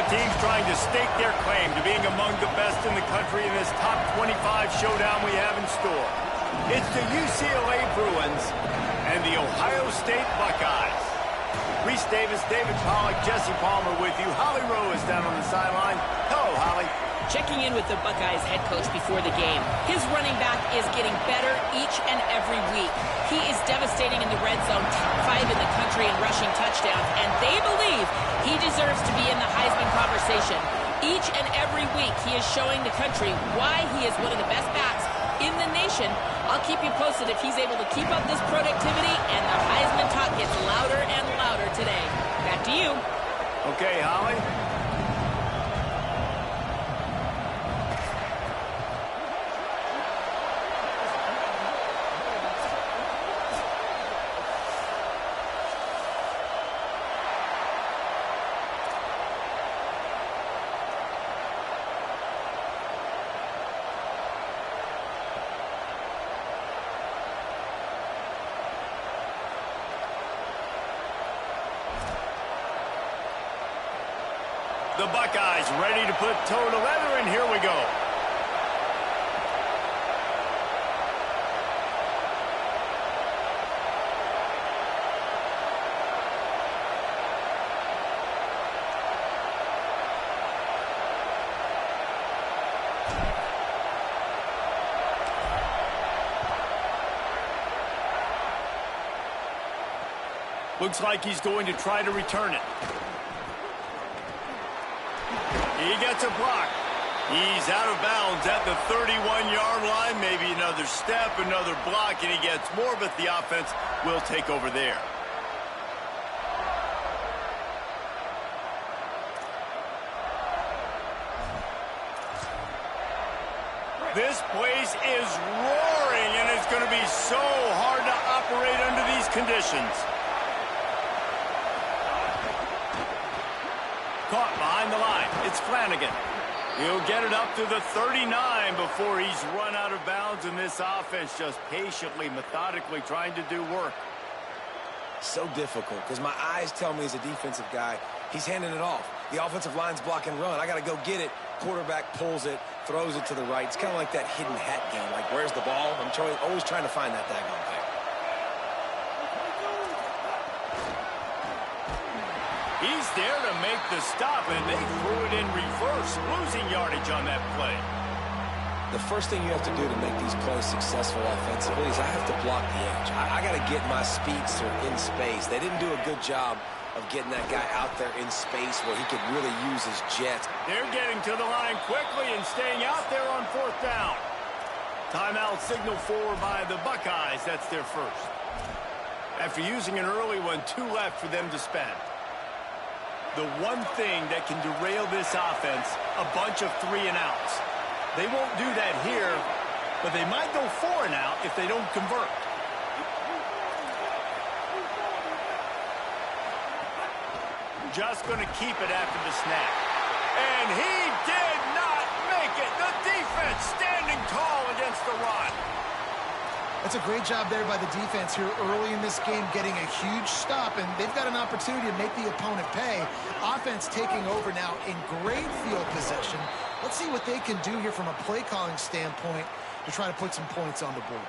Both teams trying to stake their claim to being among the best in the country in this top 25 showdown we have in store. It's the UCLA Bruins and the Ohio State Buckeyes. Reese Davis, David Pollack, Jesse Palmer with you. Holly Rowe is down on the sideline. Hello, Holly. Checking in with the Buckeyes head coach before the game. His running back is getting better each and every week. He is devastating in the red zone, top 5 in the country in rushing touchdowns, and they believe he deserves to be in the Heisman conversation. Each and every week, he is showing the country why he is one of the best backs in the nation. I'll keep you posted if he's able to keep up this productivity, and the Heisman talk gets louder and louder today. Back to you. Okay, Holly. The Buckeyes ready to put toe to leather, and here we go. Looks like he's going to try to return it. He gets a block. He's out of bounds at the 31-yard line. Maybe another step, another block, and he gets more, but the offense will take over there. This place is roaring, and it's going to be so hard to operate under these conditions. Caught behind the line. It's Flanagan. He'll get it up to the 39 before he's run out of bounds, and this offense just patiently, methodically trying to do work. So difficult because my eyes tell me as a defensive guy, he's handing it off. The offensive line's block and run. I got to go get it. Quarterback pulls it, throws it to the right. It's kind of like that hidden hat game. Like, where's the ball? I'm always trying to find that daggone thing. He's there to make the stop, and they threw it in reverse, losing yardage on that play. The first thing you have to do to make these plays successful offensively is I have to block the edge. I got to get my speedster in space. They didn't do a good job of getting that guy out there in space where he could really use his jets. They're getting to the line quickly and staying out there on 4th down. Timeout signal forward by the Buckeyes. That's their first. After using an early one, 2 left for them to spend. The one thing that can derail this offense, a bunch of 3-and-outs. They won't do that here, but they might go 4-and-out if they don't convert. Just going to keep it after the snap. And he did not make it. The defense standing tall against the run. That's a great job there by the defense here early in this game, getting a huge stop, and they've got an opportunity to make the opponent pay. Offense taking over now in great field possession. Let's see what they can do here from a play-calling standpoint to try to put some points on the board.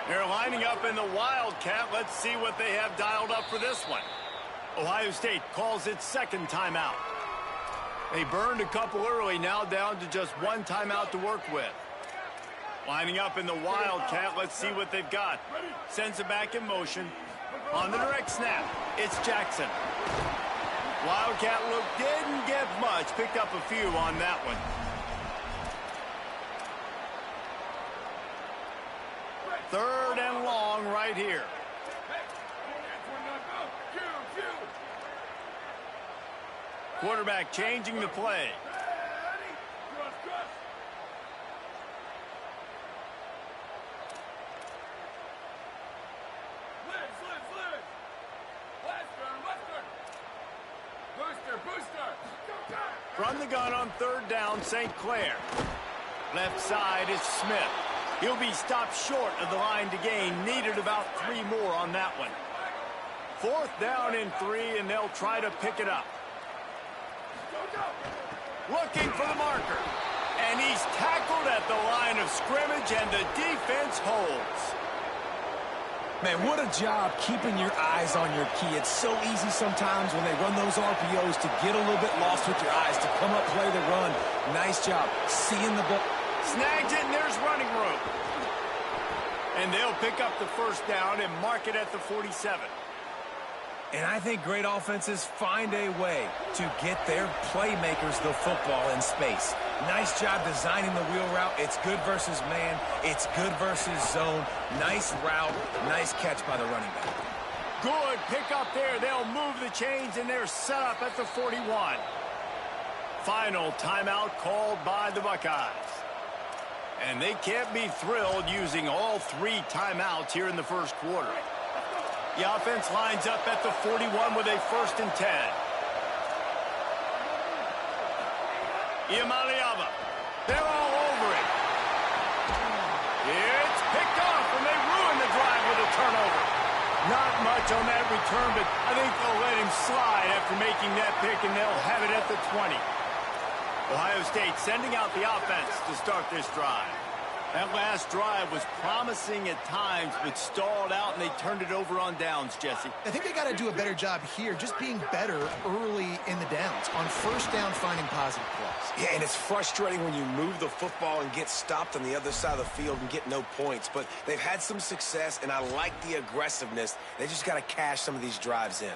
They're lining up in the Wildcat. Let's see what they have dialed up for this one. Ohio State calls its second timeout. They burned a couple early, now down to just 1 timeout to work with. Lining up in the Wildcat, let's see what they've got. Sends it back in motion. On the direct snap, it's Jackson. Wildcat look didn't get much, picked up a few on that one. Third and long right here. Quarterback changing the play. From the gun on 3rd down, St. Clair. Left side is Smith. He'll be stopped short of the line to gain. Needed about 3 more on that one. 4th down and 3, and they'll try to pick it up. Looking for the marker. And he's tackled at the line of scrimmage, and the defense holds. Man, what a job keeping your eyes on your key. It's so easy sometimes when they run those RPOs to get a little bit lost with your eyes, to come up, play the run. Nice job seeing the ball. Snags it, and there's running room. And they'll pick up the first down and mark it at the 47. And I think great offenses find a way to get their playmakers the football in space. Nice job designing the wheel route. It's good versus man. It's good versus zone. Nice route. Nice catch by the running back. Good pick up there. They'll move the chains, and they're set up at the 41. Final timeout called by the Buckeyes. And they can't be thrilled using all 3 timeouts here in the first quarter. The offense lines up at the 41 with a 1st and 10. Iamaleava. They're all over it. It's picked off, and they ruin the drive with a turnover. Not much on that return, but I think they'll let him slide after making that pick, and they'll have it at the 20. Ohio State sending out the offense to start this drive. That last drive was promising at times, but stalled out, and they turned it over on downs, Jesse. I think they got to do a better job here, just being better early in the downs. On first down, finding positive plays. Yeah, and it's frustrating when you move the football and get stopped on the other side of the field and get no points. But they've had some success, and I like the aggressiveness. They just got to cash some of these drives in.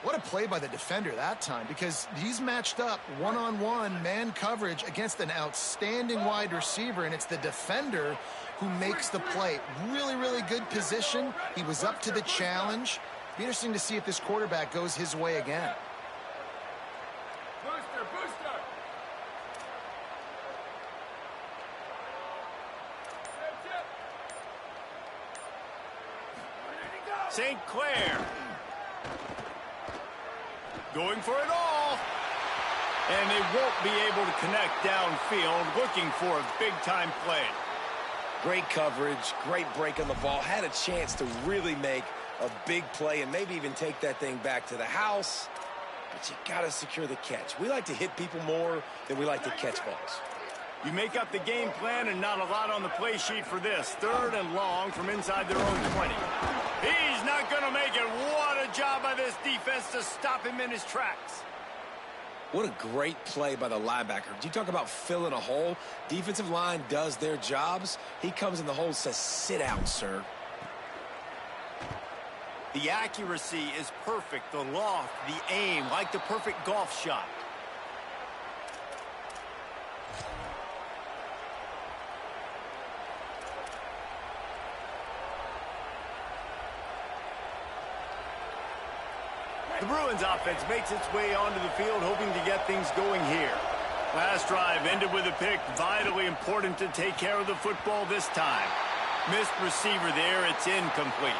What a play by the defender that time, because he's matched up one-on-one man coverage against an outstanding wide receiver, and it's the defender who makes the play. Really, really good position. He was up to the challenge. Be interesting to see if this quarterback goes his way again. Booster. St. Clair. Going for it all. And they won't be able to connect downfield, looking for a big-time play. Great coverage, great break on the ball. Had a chance to really make a big play and maybe even take that thing back to the house. But you got to secure the catch. We like to hit people more than we like to catch balls. You make up the game plan, and not a lot on the play sheet for this. 3rd and long from inside their own 20. He's not going to make it. What a job by this defense to stop him in his tracks. What a great play by the linebacker. You talk about filling a hole. Defensive line does their jobs. He comes in the hole and says, sit out, sir. The accuracy is perfect. The loft, the aim, like the perfect golf shot. The Bruins offense makes its way onto the field, hoping to get things going here. Last drive ended with a pick. Vitally important to take care of the football this time. Missed receiver there. It's incomplete.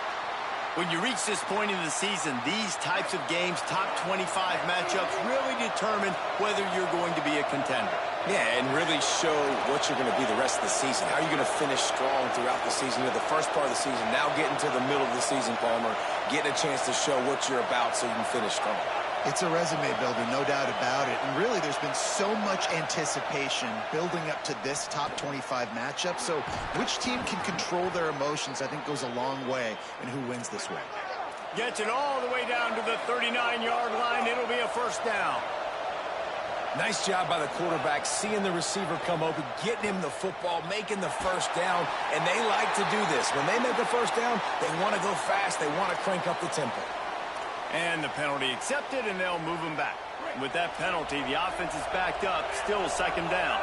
When you reach this point in the season, these types of games, top 25 matchups, really determine whether you're going to be a contender. Yeah, and really show what you're going to be the rest of the season. How are you going to finish strong throughout the season? The first part of the season, now getting to the middle of the season, Palmer, getting a chance to show what you're about so you can finish strong. It's a resume builder, no doubt about it. And really, there's been so much anticipation building up to this top 25 matchup. So which team can control their emotions, I think, goes a long way in who wins this one. Gets it all the way down to the 39-yard line. It'll be a first down. Nice job by the quarterback, seeing the receiver come open, getting him the football, making the first down, and they like to do this. When they make a first down, they want to go fast. They want to crank up the tempo. And the penalty accepted, and they'll move him back. With that penalty, the offense is backed up, still 2nd down.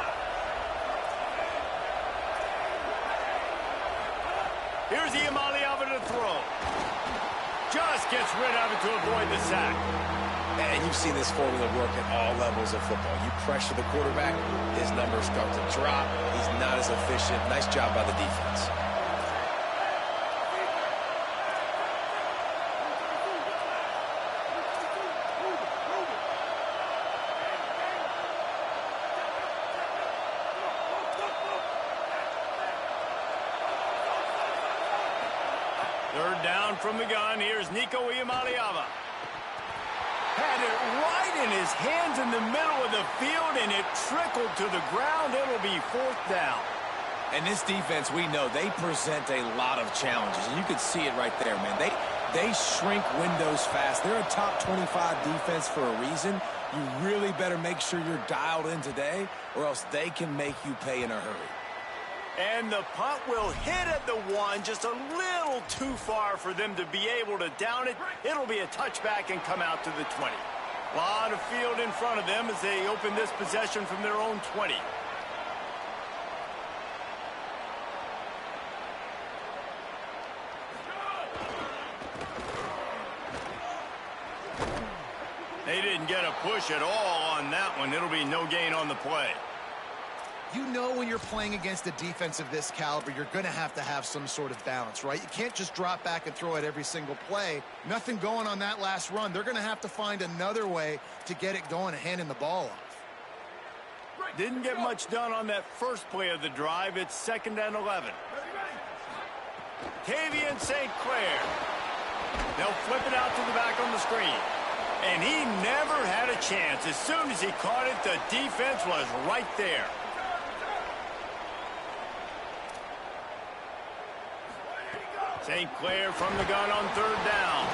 Here's Iamaleava to throw. Just gets rid of it to avoid the sack. And you've seen this formula work at all levels of football. You pressure the quarterback, his numbers start to drop. He's not as efficient. Nice job by the defense. Third down from the gun. Here's Nico Iamaleava. Had it right in his hands in the middle of the field, and it trickled to the ground. It'll be 4th down. And this defense, we know, they present a lot of challenges. And you can see it right there, man. They shrink windows fast. They're a top 25 defense for a reason. You really better make sure you're dialed in today, or else they can make you pay in a hurry. And the punt will hit at the 1, just a little too far for them to be able to down it. It'll be a touchback and come out to the 20. A lot of field in front of them as they open this possession from their own 20. They didn't get a push at all on that one. It'll be no gain on the play. You know when you're playing against a defense of this caliber, you're going to have some sort of balance, right? You can't just drop back and throw it every single play. Nothing going on that last run. They're going to have to find another way to get it going and handing the ball off. Didn't get much done on that first play of the drive. It's 2nd and 11. Tavian St. Clair. They'll flip it out to the back on the screen. And he never had a chance. As soon as he caught it, the defense was right there. St. Clair from the gun on 3rd down.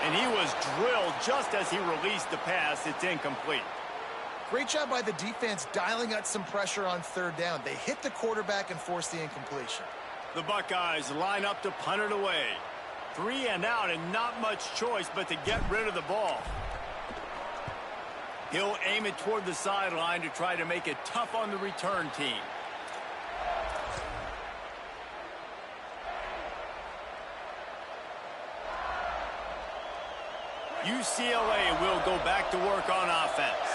And he was drilled just as he released the pass. It's incomplete. Great job by the defense dialing out some pressure on 3rd down. They hit the quarterback and forced the incompletion. The Buckeyes line up to punt it away. 3 and out and not much choice but to get rid of the ball. He'll aim it toward the sideline to try to make it tough on the return team. UCLA will go back to work on offense.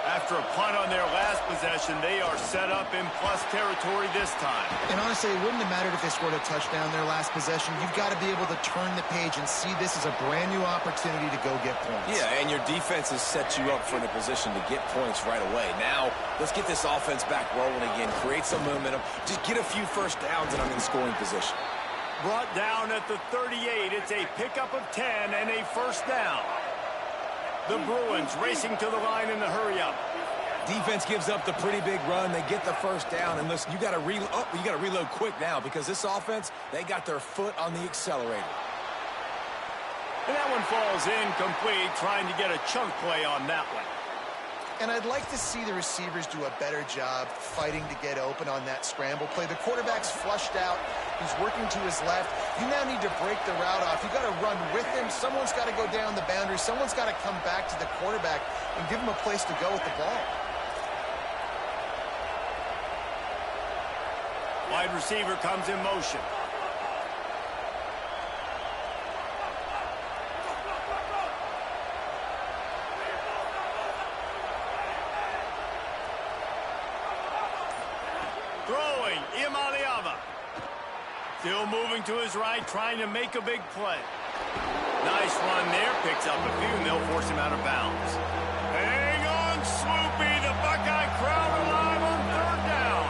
After a punt on their last possession, they are set up in plus territory this time. And honestly, it wouldn't have mattered if they scored a touchdown their last possession. You've got to be able to turn the page and see this as a brand new opportunity to go get points. Yeah, and your defense has set you up for the position to get points right away. Now, let's get this offense back rolling again, create some momentum, just get a few first downs, and I'm in scoring position. Brought down at the 38. It's a pickup of 10 and a 1st down. The Bruins racing to the line in the hurry-up. Defense gives up the pretty big run. They get the 1st down, and listen, you got to reload quick now because this offense, they got their foot on the accelerator. And that one falls incomplete, trying to get a chunk play on that one. And I'd like to see the receivers do a better job fighting to get open on that scramble play. The quarterback's flushed out. He's working to his left. You now need to break the route off. You've got to run with him. Someone's got to go down the boundary. Someone's got to come back to the quarterback and give him a place to go with the ball. Wide receiver comes in motion. Throwing, Imaliava. Still moving to his right, trying to make a big play. Nice run there, picks up a few, and they'll force him out of bounds. Hang on, Swoopy, the Buckeye crowd alive on 3rd down.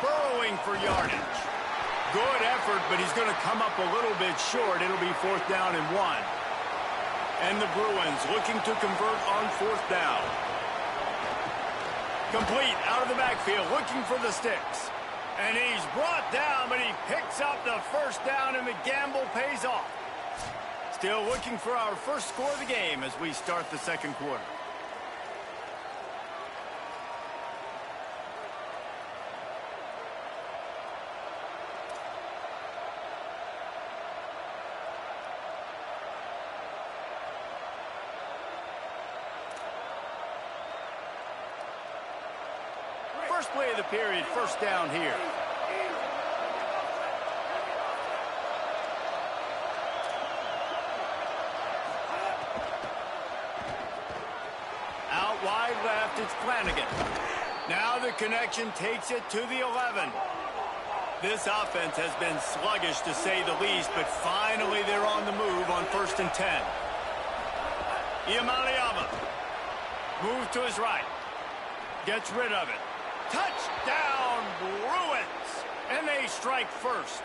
Burrowing for yardage. Good effort, but he's going to come up a little bit short. It'll be 4th down and 1. And the Bruins looking to convert on 4th down. Complete out of the backfield, looking for the sticks. And he's brought down, but he picks up the 1st down, and the gamble pays off. Still looking for our first score of the game as we start the 2nd quarter. First play of the period, 1st down here. Out wide left, it's Flanagan. Now the connection takes it to the 11. This offense has been sluggish to say the least, but finally they're on the move on 1st and 10. Imaliava moves to his right. Gets rid of it. Touchdown, Bruins! And they strike first.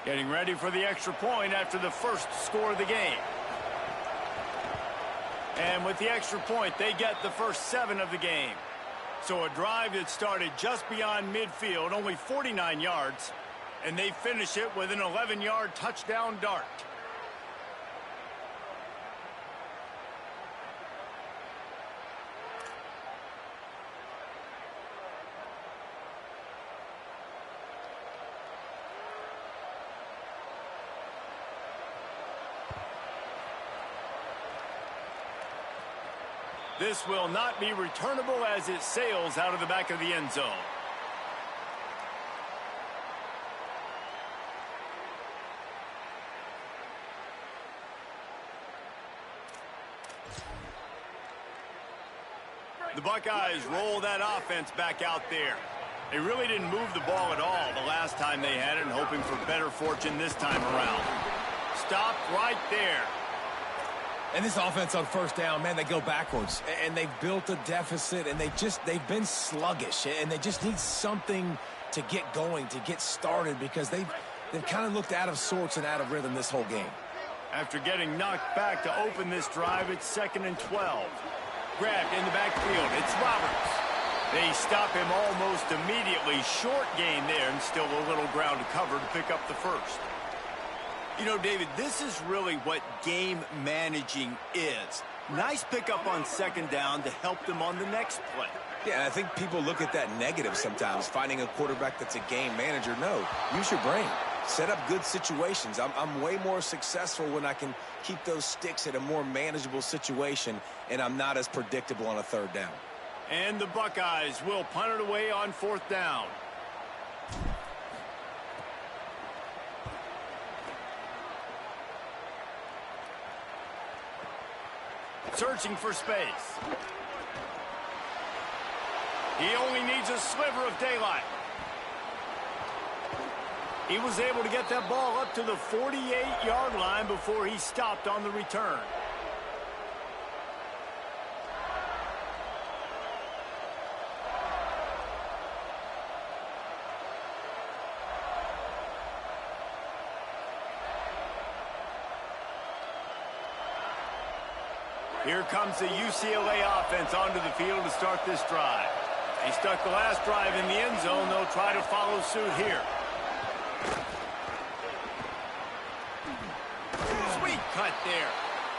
Getting ready for the extra point after the first score of the game. And with the extra point, they get the first 7 of the game. So a drive that started just beyond midfield, only 49 yards, and they finish it with an 11-yard touchdown dart. This will not be returnable as it sails out of the back of the end zone. The Buckeyes roll that offense back out there. They really didn't move the ball at all the last time they had it, and hoping for better fortune this time around. Stopped right there. And this offense on first down, man, they go backwards. And they've built a deficit, and they've been sluggish. And they just need something to get going, to get started, because they've kind of looked out of sorts and out of rhythm this whole game. After getting knocked back to open this drive, it's 2nd and 12. Grabbed in the backfield, it's Roberts. They stop him almost immediately. Short gain there, and still a little ground to cover to pick up the first. You know, David, this is really what game managing is. Nice pickup on 2nd down to help them on the next play. Yeah, I think people look at that negative sometimes, finding a quarterback that's a game manager. No, use your brain. Set up good situations. I'm way more successful when I can keep those sticks at a more manageable situation, and I'm not as predictable on a 3rd down. And the Buckeyes will punt it away on 4th down. Searching for space. He only needs a sliver of daylight. He was able to get that ball up to the 48-yard line before he stopped on the return. Here comes the UCLA offense onto the field to start this drive. They stuck the last drive in the end zone. They'll try to follow suit here. Sweet cut there.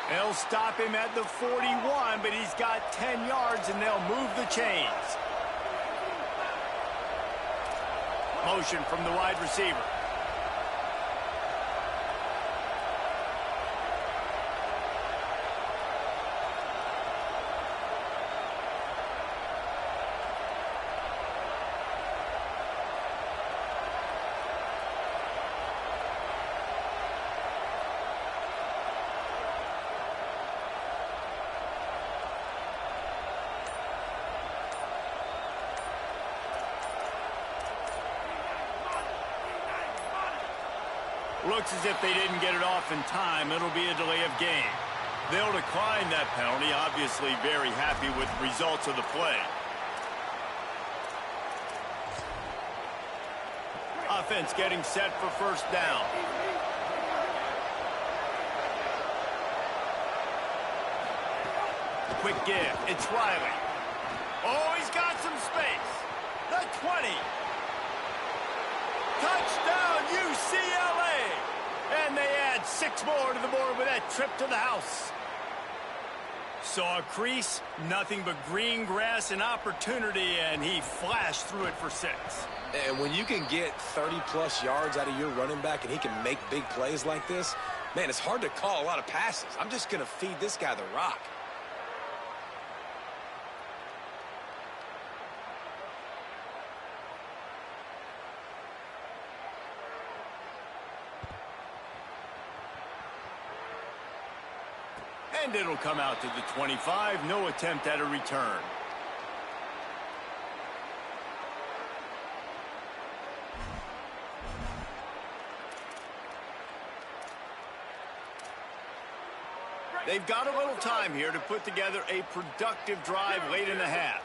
They'll stop him at the 41, but he's got 10 yards, and they'll move the chains. Motion from the wide receiver. Looks as if they didn't get it off in time. It'll be a delay of game. They'll decline that penalty, obviously very happy with the results of the play. Offense getting set for 1st down. Quick give. It's Riley. Oh, he's got some space. The 20. Touchdown, UCLA! And they add 6 more to the board with that trip to the house. Saw a crease, nothing but green grass and opportunity, and he flashed through it for 6. And when you can get 30-plus yards out of your running back and he can make big plays like this, man, it's hard to call a lot of passes. I'm just going to feed this guy the rock. And it'll come out to the 25. No attempt at a return. They've got a little time here to put together a productive drive late in the half.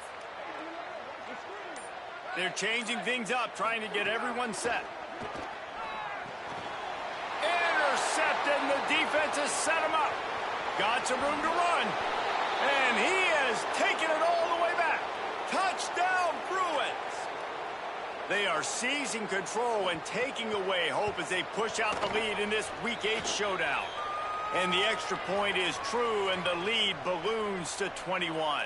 They're changing things up, trying to get everyone set. defenses set him up. Got some room to run. And he has taken it all the way back. Touchdown, Bruins. They are seizing control and taking away hope as they push out the lead in this Week 8 showdown. And the extra point is true, and the lead balloons to 21.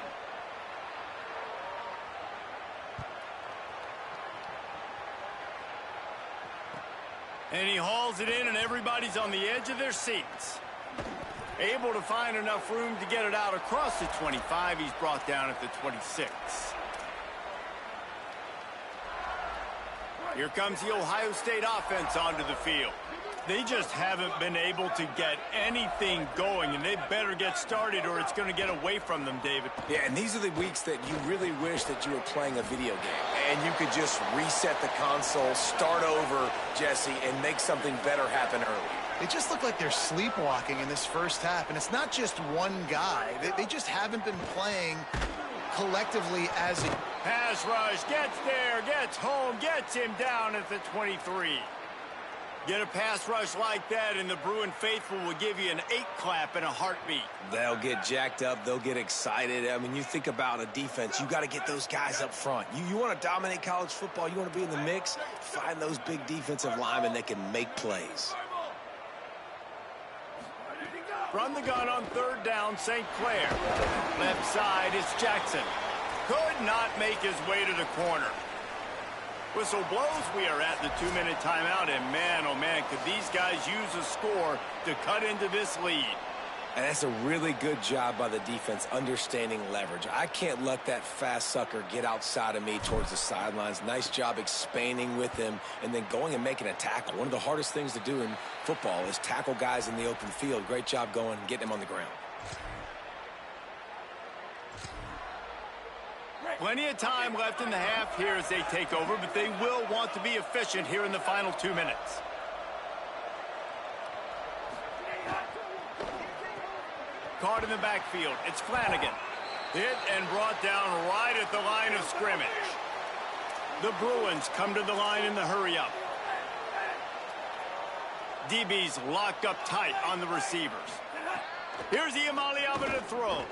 And he hauls it in, and everybody's on the edge of their seats. Able to find enough room to get it out across the 25. He's brought down at the 26. Here comes the Ohio State offense onto the field. They just haven't been able to get anything going, and they better get started or it's going to get away from them, David. Yeah, and these are the weeks that you really wish that you were playing a video game and you could just reset the console, start over, Jesse, and make something better happen early. They just look like they're sleepwalking in this first half, and it's not just one guy. They just haven't been playing collectively as a... Pass rush, gets there, gets home, gets him down at the 23. Get a pass rush like that, and the Bruin faithful will give you an 8-clap and a heartbeat. They'll get jacked up. They'll get excited. I mean, you think about a defense. You got to get those guys up front. You want to dominate college football. You want to be in the mix. Find those big defensive linemen that can make plays. Run the gun on third down, St. Clair. Left side, it's Jackson. Could not make his way to the corner. Whistle blows, we are at the 2-minute timeout, and man, oh man, could these guys use a score to cut into this lead. And that's a really good job by the defense understanding leverage. I can't let that fast sucker get outside of me towards the sidelines. Nice job expanding with him and then going and making a tackle. One of the hardest things to do in football is tackle guys in the open field. Great job going and getting him on the ground. Plenty of time left in the half here as they take over, but they will want to be efficient here in the final 2 minutes. Caught in the backfield. It's Flanagan. Hit and brought down right at the line of scrimmage. The Bruins come to the line in the hurry-up. DB's locked up tight on the receivers. Here's Iamaleava to throw.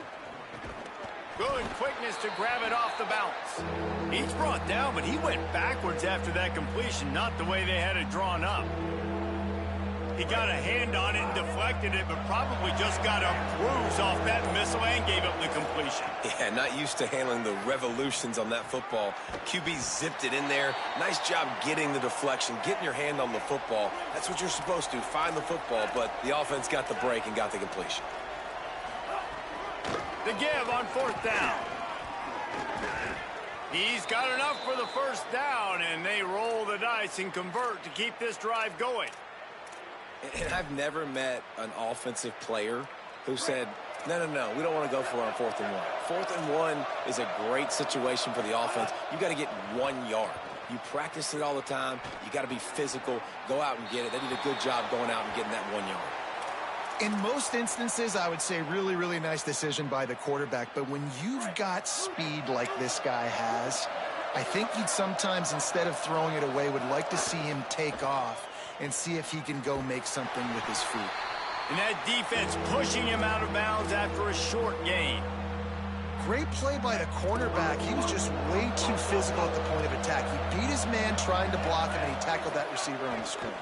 Good quickness to grab it off the bounce. He's brought down, but he went backwards after that completion, not the way they had it drawn up. He got a hand on it and deflected it, but probably just got a bruise off that missile and gave up the completion. Yeah, not used to handling the revolutions on that football. QB zipped it in there. Nice job getting the deflection, getting your hand on the football. That's what you're supposed to, find the football, but the offense got the break and got the completion. The give on fourth down. He's got enough for the first down, and they roll the dice and convert to keep this drive going. And I've never met an offensive player who said, no, we don't want to go for it on 4th and 1. 4th and 1 is a great situation for the offense. You got to get 1 yard. You practice it all the time. You got to be physical. Go out and get it. They did a good job going out and getting that 1 yard. In most instances, I would say really, really nice decision by the quarterback. But when you've got speed like this guy has, I think you'd sometimes, instead of throwing it away, would like to see him take off and see if he can go make something with his feet. And that defense pushing him out of bounds after a short gain. Great play by the cornerback. He was just way too physical at the point of attack. He beat his man trying to block him, and he tackled that receiver on the screen.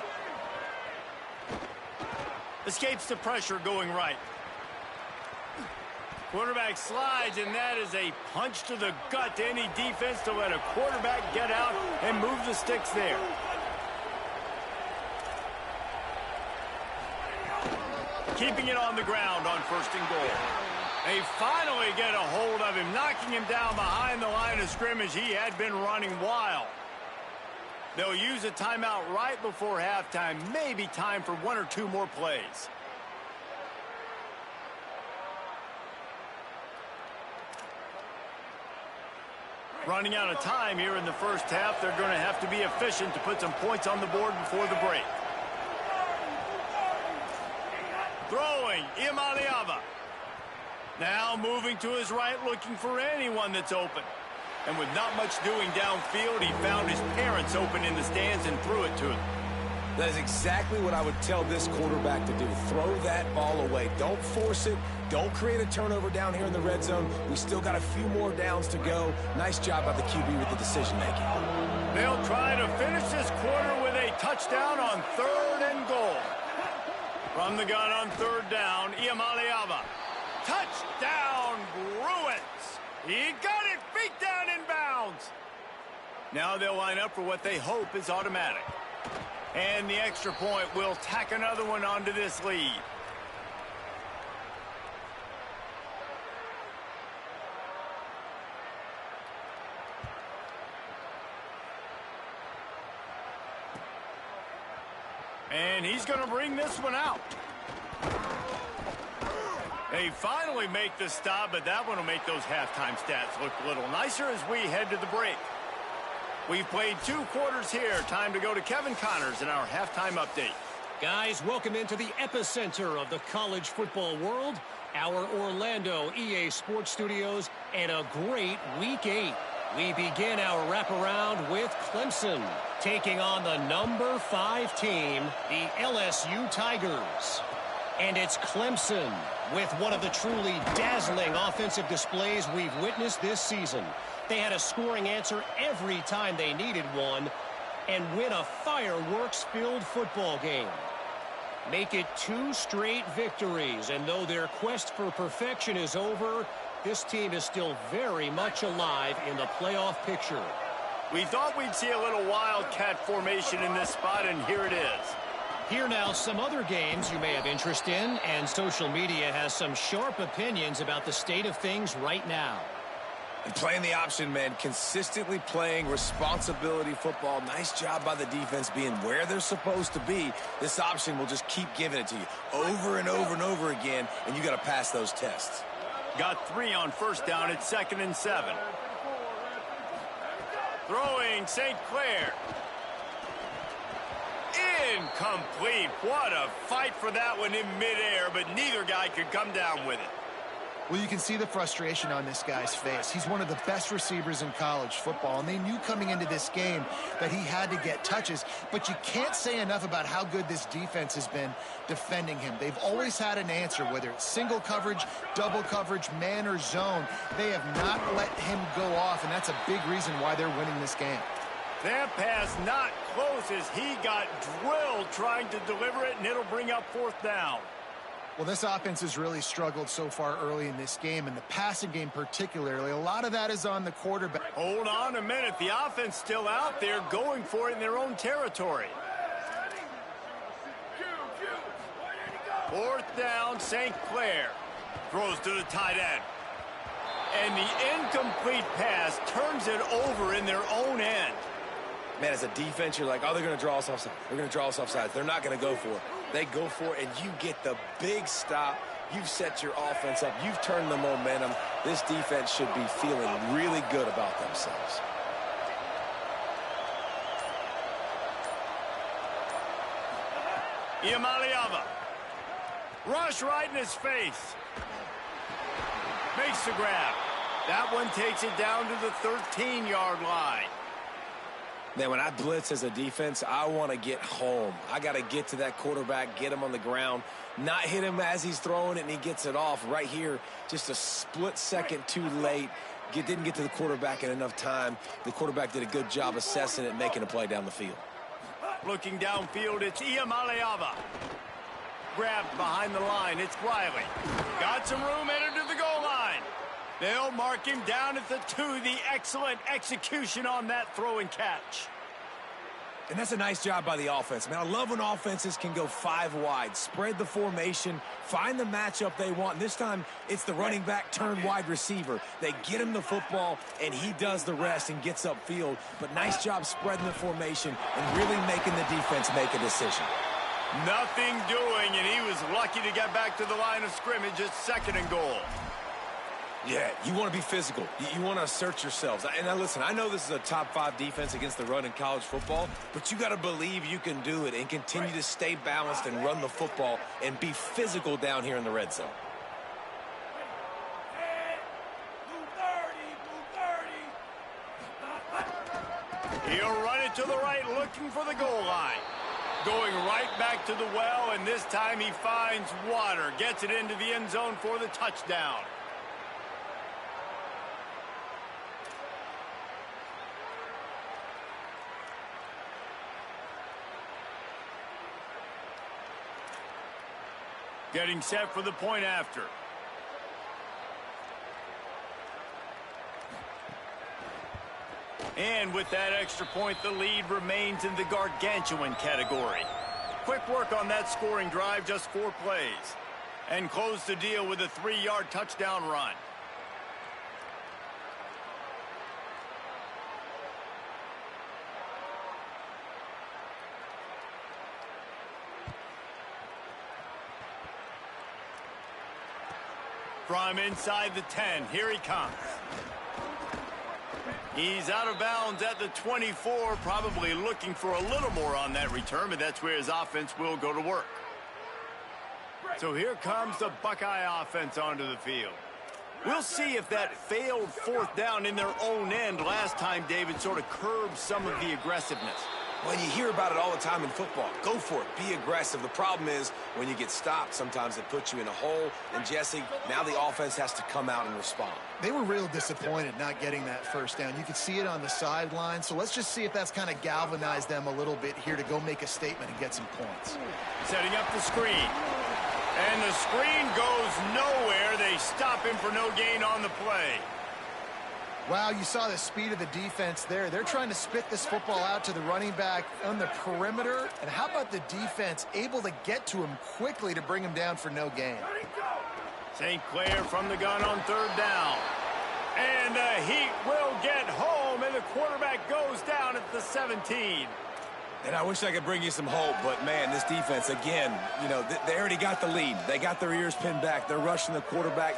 Escapes the pressure going right. Quarterback slides, and that is a punch to the gut to any defense to let a quarterback get out and move the sticks there. Keeping it on the ground on 1st and goal. They finally get a hold of him, knocking him down behind the line of scrimmage. He had been running wild. They'll use a timeout right before halftime. Maybe time for 1 or 2 more plays. Running out of time here in the first half. They're going to have to be efficient to put some points on the board before the break. Throwing, Iamaleava. Now moving to his right, looking for anyone that's open. And with not much doing downfield, he found his parents open in the stands and threw it to him. That is exactly what I would tell this quarterback to do. Throw that ball away. Don't force it. Don't create a turnover down here in the red zone. We still got a few more downs to go. Nice job by the QB with the decision-making. They'll try to finish this quarter with a touchdown on 3rd and goal. From the gun on 3rd down, Iamaleava. Touchdown, Bruins! He got it, feet down in bounds. Now they'll line up for what they hope is automatic. And the extra point will tack another one onto this lead. And he's going to bring this one out. They finally make the stop, but that one will make those halftime stats look a little nicer as we head to the break. We've played 2 quarters here. Time to go to Kevin Connors in our halftime update. Guys, welcome into the epicenter of the college football world, our Orlando EA Sports Studios, and a great Week 8. We begin our wraparound with Clemson, taking on the number 5 team, the LSU Tigers. And it's Clemson with one of the truly dazzling offensive displays we've witnessed this season. They had a scoring answer every time they needed one and win a fireworks-filled football game. Make it 2 straight victories, and though their quest for perfection is over, this team is still very much alive in the playoff picture. We thought we'd see a little wildcat formation in this spot, and here it is. Here now some other games you may have interest in, and social media has some sharp opinions about the state of things right now. And playing the option, man, consistently playing responsibility football. Nice job by the defense being where they're supposed to be. This option will just keep giving it to you over and over and over again, and you got to pass those tests. Got 3 on 1st down at 2nd and 7. Throwing St. Clair. Incomplete. What a fight for that one in midair, but neither guy could come down with it. Well, you can see the frustration on this guy's face. He's one of the best receivers in college football, and they knew coming into this game that he had to get touches, but you can't say enough about how good this defense has been defending him. They've always had an answer, whether it's single coverage, double coverage, man or zone. They have not let him go off, and that's a big reason why they're winning this game. That pass not close as he got drilled trying to deliver it, and it'll bring up 4th down. Well, this offense has really struggled so far early in this game, and the passing game particularly. A lot of that is on the quarterback. Hold on a minute. The offense still out there going for it in their own territory. 4th down, St. Clair. Throws to the tight end. And the incomplete pass turns it over in their own end. Man, as a defense, you're like, oh, they're going to draw us offside. They're going to draw us offside. They're not going to go for it. They go for it, and you get the big stop. You've set your offense up. You've turned the momentum. This defense should be feeling really good about themselves. Iamaleava. Rush right in his face. Makes the grab. That one takes it down to the 13-yard line. Man, when I blitz as a defense, I want to get home. I got to get to that quarterback, get him on the ground, not hit him as he's throwing it and he gets it off. Right here, just a split second too late. Didn't get to the quarterback in enough time. The quarterback did a good job assessing it and making a play down the field. Looking downfield, it's Iamaleava. Grabbed behind the line, it's Riley. Got some room, entered to the goal line. They'll mark him down at the 2. The excellent execution on that throw and catch. And that's a nice job by the offense. Man, I love when offenses can go 5 wide, spread the formation, find the matchup they want. And this time, it's the running back turned wide receiver. They get him the football, and he does the rest and gets upfield. But nice job spreading the formation and really making the defense make a decision. Nothing doing, and he was lucky to get back to the line of scrimmage at 2nd and goal. Yeah, you want to be physical. You want to assert yourselves. And now listen, I know this is a top 5 defense against the run in college football, but you got to believe you can do it and continue to stay balanced and run the football and be physical down here in the red zone. He'll run it to the right, looking for the goal line. Going right back to the well, and this time he finds water. Gets it into the end zone for the touchdown. Getting set for the point after. And with that extra point, the lead remains in the gargantuan category. Quick work on that scoring drive, just 4 plays. And close the deal with a 3-yard touchdown run. From inside the 10, here he comes. He's out of bounds at the 24, probably looking for a little more on that return, but that's where his offense will go to work. So here comes the Buckeye offense onto the field. We'll see if that failed 4th down in their own end last time, David, sort of curbed some of the aggressiveness. Well, you hear about it all the time in football. Go for it. Be aggressive. The problem is when you get stopped, sometimes it puts you in a hole. And, Jesse, now the offense has to come out and respond. They were real disappointed not getting that 1st down. You could see it on the sideline. So let's just see if that's kind of galvanized them a little bit here to go make a statement and get some points. Setting up the screen. And the screen goes nowhere. They stop him for no gain on the play. Wow, you saw the speed of the defense there. They're trying to spit this football out to the running back on the perimeter. And how about the defense able to get to him quickly to bring him down for no gain? St. Clair from the gun on 3rd down. And the Heat will get home, and the quarterback goes down at the 17. And I wish I could bring you some hope, but, man, this defense, again, you know, they already got the lead. They got their ears pinned back. They're rushing the quarterback.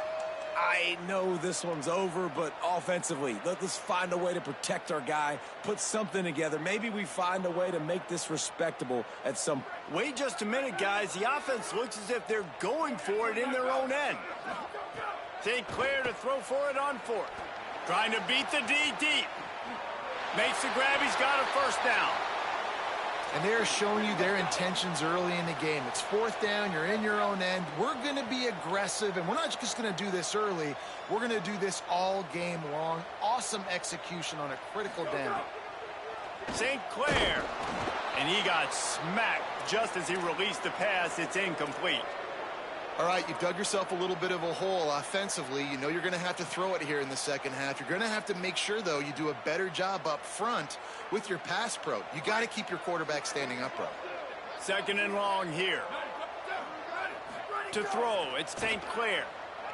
I know this one's over, but offensively, let's find a way to protect our guy, put something together. Maybe we find a way to make this respectable at some... Wait just a minute, guys. The offense looks as if they're going for it in their own end. St. Clair to throw for it on 4th. Trying to beat the D deep. Makes the grab. He's got a 1st down. And they're showing you their intentions early in the game. It's 4th down. You're in your own end. We're going to be aggressive, and we're not just going to do this early. We're going to do this all game long. Awesome execution on a critical down. St. Clair. And he got smacked just as he released the pass. It's incomplete. All right, you've dug yourself a little bit of a hole offensively. You know you're going to have to throw it here in the 2nd half. You're going to have to make sure, though, you do a better job up front with your pass pro. You got to keep your quarterback standing upright. 2nd and long here. To throw, it's St. Clair.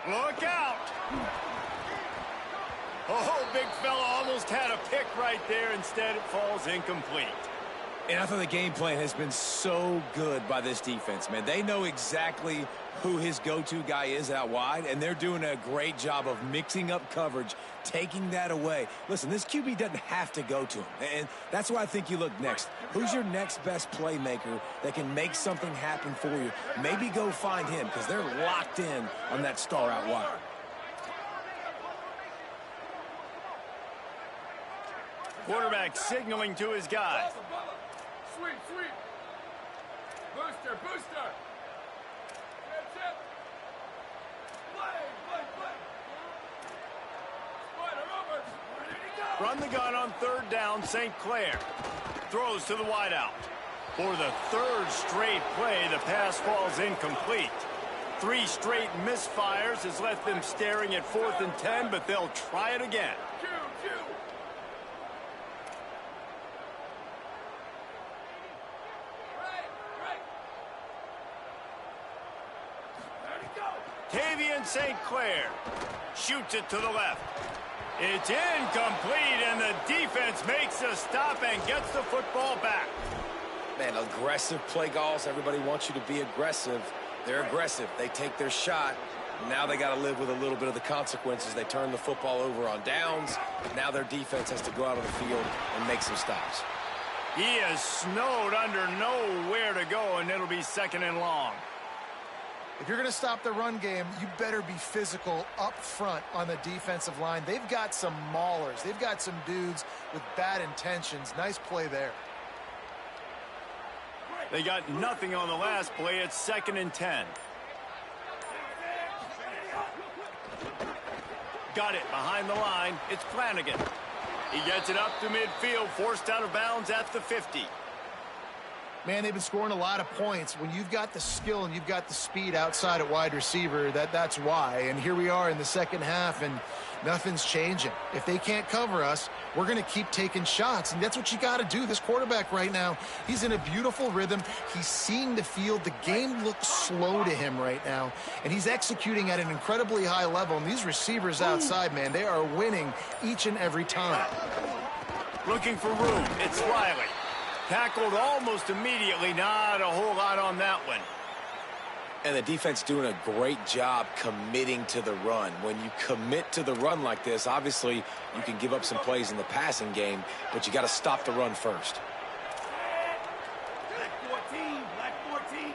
Look out! Oh, big fella almost had a pick right there. Instead, it falls incomplete. And I thought the game plan has been so good by this defense, man. They know exactly who his go-to guy is out wide, and they're doing a great job of mixing up coverage, taking that away. Listen, this QB doesn't have to go to him, and that's why I think you look next. Who's your next best playmaker that can make something happen for you? Maybe go find him, because they're locked in on that star out wide. Quarterback signaling to his guy. Sweep, sweep. Booster, booster. Chip, chip. Play, play, play. Spider over. Ready to go. Run the gun on 3rd down, St. Clair. Throws to the wideout. For the 3rd straight play, the pass falls incomplete. 3 straight misfires has left them staring at 4th and 10, but they'll try it again. Tavian St. Clair shoots it to the left. It's incomplete, and the defense makes a stop and gets the football back. Man, aggressive play calls. Everybody wants you to be aggressive. They're aggressive. They take their shot. Now they got to live with a little bit of the consequences. They turn the football over on downs. Now their defense has to go out on the field and make some stops. He is snowed under nowhere to go, and it'll be 2nd and long. If you're going to stop the run game, you better be physical up front on the defensive line. They've got some maulers. They've got some dudes with bad intentions. Nice play there. They got nothing on the last play. It's 2nd and 10. Got it behind the line. It's Flanagan. He gets it up to midfield, forced out of bounds at the 50. Man, they've been scoring a lot of points. When you've got the skill and you've got the speed outside at wide receiver, that's why. And here we are in the second half, and nothing's changing. If they can't cover us, we're going to keep taking shots, and that's what you got to do. This quarterback right now, he's in a beautiful rhythm. He's seeing the field. The game looks slow to him right now, and he's executing at an incredibly high level. And these receivers outside, man, they are winning each and every time. Looking for room. It's Riley. Tackled almost immediately. Not a whole lot on that one. And the defense doing a great job committing to the run. When you commit to the run like this, obviously you can give up some plays in the passing game, but you got to stop the run first. Black 14, black 14.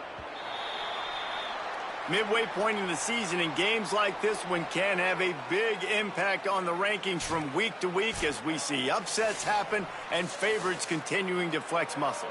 Midway point in the season, and games like this one can have a big impact on the rankings from week to week as we see upsets happen and favorites continuing to flex muscle.